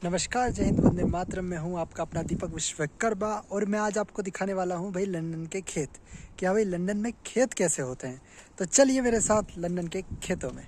नमस्कार, जय हिंद, वंदे मातरम। मैं हूं आपका अपना दीपक विश्वकर्मा और मैं आज आपको दिखाने वाला हूं भाई लंदन के खेत। क्या भाई लंदन में खेत कैसे होते हैं? तो चलिए मेरे साथ लंदन के खेतों में।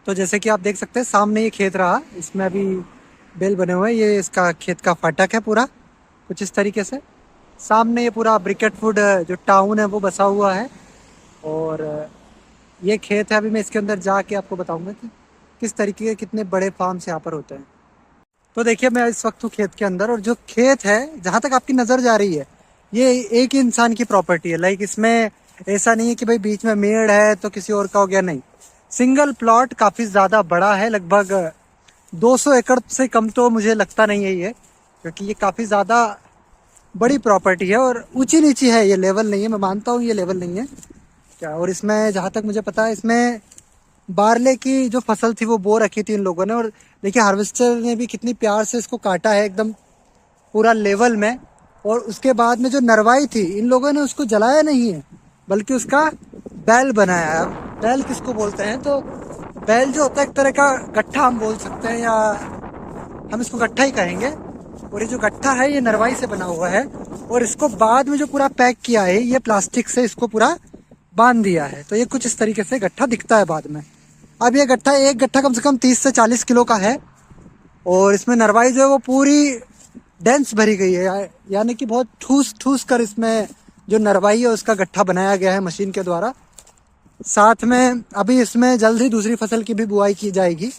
तो जैसे कि आप देख सकते हैं सामने ये खेत रहा, इसमें अभी बेल बने हुए हैं। ये इसका खेत का फाटक है पूरा कुछ इस तरीके से। सामने ये पूरा ब्रिकेटवुड जो टाउन है वो बसा हुआ है और ये खेत है। अभी मैं इसके अंदर जाके आपको बताऊंगा कि किस तरीके के कितने बड़े फार्म्स यहाँ पर होते हैं। तो देखिए मैं इस वक्त हूँ खेत के अंदर और जो खेत है जहाँ तक आपकी नज़र जा रही है ये एक ही इंसान की प्रॉपर्टी है। लाइक इसमें ऐसा नहीं है कि भाई बीच में मेड़ है तो किसी और का हो गया, नहीं। सिंगल प्लॉट काफ़ी ज़्यादा बड़ा है, लगभग 200 एकड़ से कम तो मुझे लगता नहीं है ये, क्योंकि ये काफ़ी ज़्यादा बड़ी प्रॉपर्टी है और ऊंची नीची है। ये लेवल नहीं है, मैं मानता हूँ ये लेवल नहीं है क्या। और इसमें जहाँ तक मुझे पता है इसमें बारले की जो फसल थी वो बो रखी थी इन लोगों ने। और देखिए हार्वेस्टर ने भी कितनी प्यार से इसको काटा है एकदम पूरा लेवल में। और उसके बाद में जो नरवाई थी इन लोगों ने उसको जलाया नहीं है बल्कि उसका बैल बनाया है। बैल किसको बोलते हैं? तो बैल जो होता है एक तरह का गट्ठा हम बोल सकते हैं, या हम इसको गट्ठा ही कहेंगे। और ये जो गट्ठा है ये नरवाई से बना हुआ है और इसको बाद में जो पूरा पैक किया है ये प्लास्टिक से इसको पूरा बांध दिया है। तो ये कुछ इस तरीके से गट्ठा दिखता है बाद में। अब ये गट्ठा, एक गट्ठा कम से कम 30 से 40 किलो का है और इसमें नरवाई जो है वो पूरी डेंस भरी गई है, यानी कि बहुत ठूस ठूस कर इसमें जो नरवाई है उसका गट्ठा बनाया गया है मशीन के द्वारा। साथ में अभी इसमें जल्द ही दूसरी फसल की भी बुआई की जाएगी।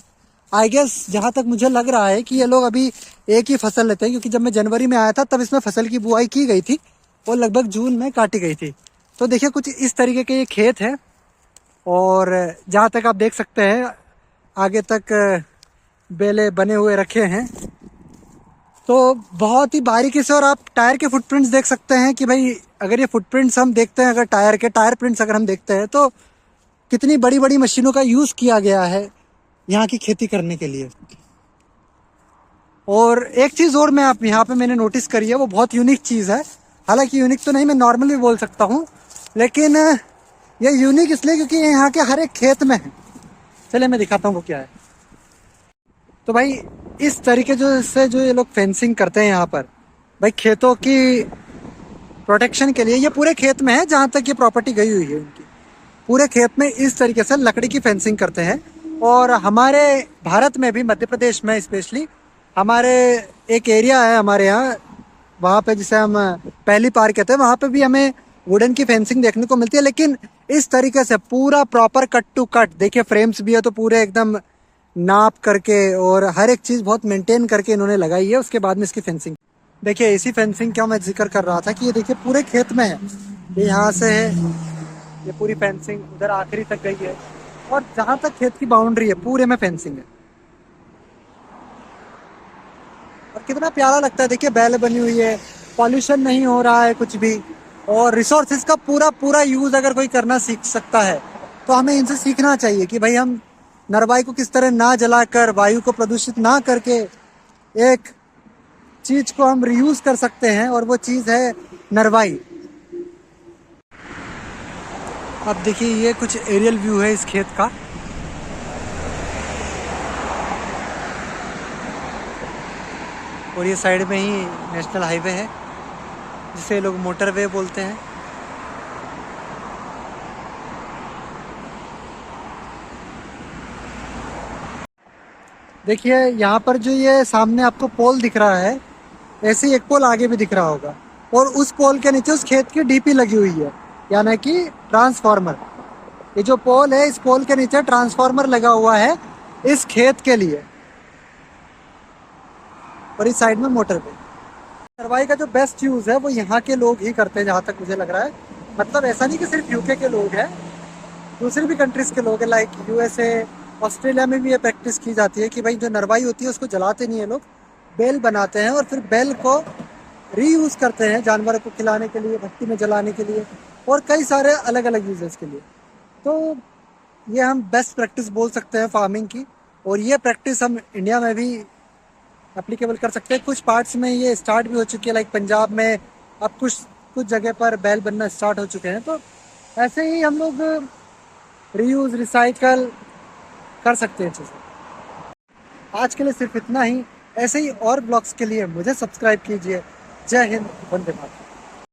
आई गेस जहाँ तक मुझे लग रहा है कि ये लोग अभी एक ही फसल लेते हैं, क्योंकि जब मैं जनवरी में आया था तब इसमें फसल की बुआई की गई थी और लगभग जून में काटी गई थी। तो देखिए कुछ इस तरीके के ये खेत है और जहाँ तक आप देख सकते हैं आगे तक बेले बने हुए रखे हैं। तो बहुत ही बारीकी से, और आप टायर के फुटप्रिंट्स देख सकते हैं कि भाई अगर ये फुटप्रिंट्स हम देखते हैं, अगर टायर प्रिंट्स अगर हम देखते हैं तो कितनी बड़ी बड़ी मशीनों का यूज़ किया गया है यहाँ की खेती करने के लिए। और एक चीज़ और मैं आप यहाँ पे मैंने नोटिस करी है, वो बहुत यूनिक चीज़ है। हालांकि यूनिक तो नहीं, मैं नॉर्मल भी बोल सकता हूँ, लेकिन ये यूनिक इसलिए क्योंकि ये यहाँ के हर एक खेत में है। चलिए मैं दिखाता हूँ वो क्या है। तो भाई इस तरीके से जो ये लोग फेंसिंग करते हैं यहाँ पर, भाई खेतों की प्रोटेक्शन के लिए, ये पूरे खेत में है जहाँ तक ये प्रॉपर्टी गई हुई है उनकी, पूरे खेत में इस तरीके से लकड़ी की फेंसिंग करते हैं। और हमारे भारत में भी, मध्य प्रदेश में स्पेशली, हमारे एक एरिया है हमारे यहाँ, वहाँ पे जिसे हम पहली पार कहते हैं, वहाँ पे भी हमें वुडन की फेंसिंग देखने को मिलती है। लेकिन इस तरीके से पूरा प्रॉपर कट टू कट, देखिए फ्रेम्स भी है तो पूरे एकदम नाप करके और हर एक चीज़ बहुत मेंटेन करके इन्होंने लगाई है। उसके बाद में इसकी फेंसिंग देखिए, इसी फेंसिंग का मैं जिक्र कर रहा था कि ये देखिए पूरे खेत में है। ये यहाँ से है, ये पूरी फेंसिंग उधर आखिरी तक गई है और जहाँ तक खेत की बाउंड्री है पूरे में फेंसिंग है। और कितना प्यारा लगता है, देखिए बैल बनी हुई है, पॉल्यूशन नहीं हो रहा है कुछ भी। और रिसोर्सेज का पूरा पूरा यूज़ अगर कोई करना सीख सकता है तो हमें इनसे सीखना चाहिए कि भाई हम नरवाई को किस तरह ना जलाकर, वायु को प्रदूषित ना करके एक चीज़ को हम रीयूज़ कर सकते हैं, और वो चीज़ है नरवाई। अब देखिए ये कुछ एरियल व्यू है इस खेत का। और ये साइड में ही नेशनल हाईवे है जिसे लोग मोटरवे बोलते हैं। देखिए यहाँ पर जो ये सामने आपको पोल दिख रहा है, ऐसे ही एक पोल आगे भी दिख रहा होगा और उस पोल के नीचे उस खेत की डीपी लगी हुई है, यानी कि ट्रांसफार्मर। ये जो पोल है, इस पोल के नीचे ट्रांसफार्मर लगा हुआ है इस खेत के लिए, और इस साइड में मोटर पे। नरवाई का जो बेस्ट यूज़ है वो यहाँ के लोग ही करते हैं जहाँ तक मुझे लग रहा है। मतलब ऐसा नहीं कि सिर्फ यूके के लोग हैं, दूसरी भी कंट्रीज के लोग हैं, लाइक यूएसए, ऑस्ट्रेलिया में भी ये प्रैक्टिस की जाती है कि भाई जो नरवाई होती है उसको जलाते नहीं है लोग, बेल बनाते हैं और फिर बेल को रीयूज़ करते हैं जानवरों को खिलाने के लिए, भट्टी में जलाने के लिए और कई सारे अलग अलग यूजेस के लिए। तो ये हम बेस्ट प्रैक्टिस बोल सकते हैं फार्मिंग की, और ये प्रैक्टिस हम इंडिया में भी एप्लीकेबल कर सकते हैं। कुछ पार्ट्स में ये स्टार्ट भी हो चुकी है, लाइक पंजाब में अब कुछ कुछ जगह पर बैल बनना स्टार्ट हो चुके हैं। तो ऐसे ही हम लोग रीयूज़ रिसाइकल कर सकते हैं चीज़ें। आज के लिए सिर्फ इतना ही। ऐसे ही और ब्लॉग्स के लिए मुझे सब्सक्राइब कीजिए। जय हिंद, वंदे मातरम।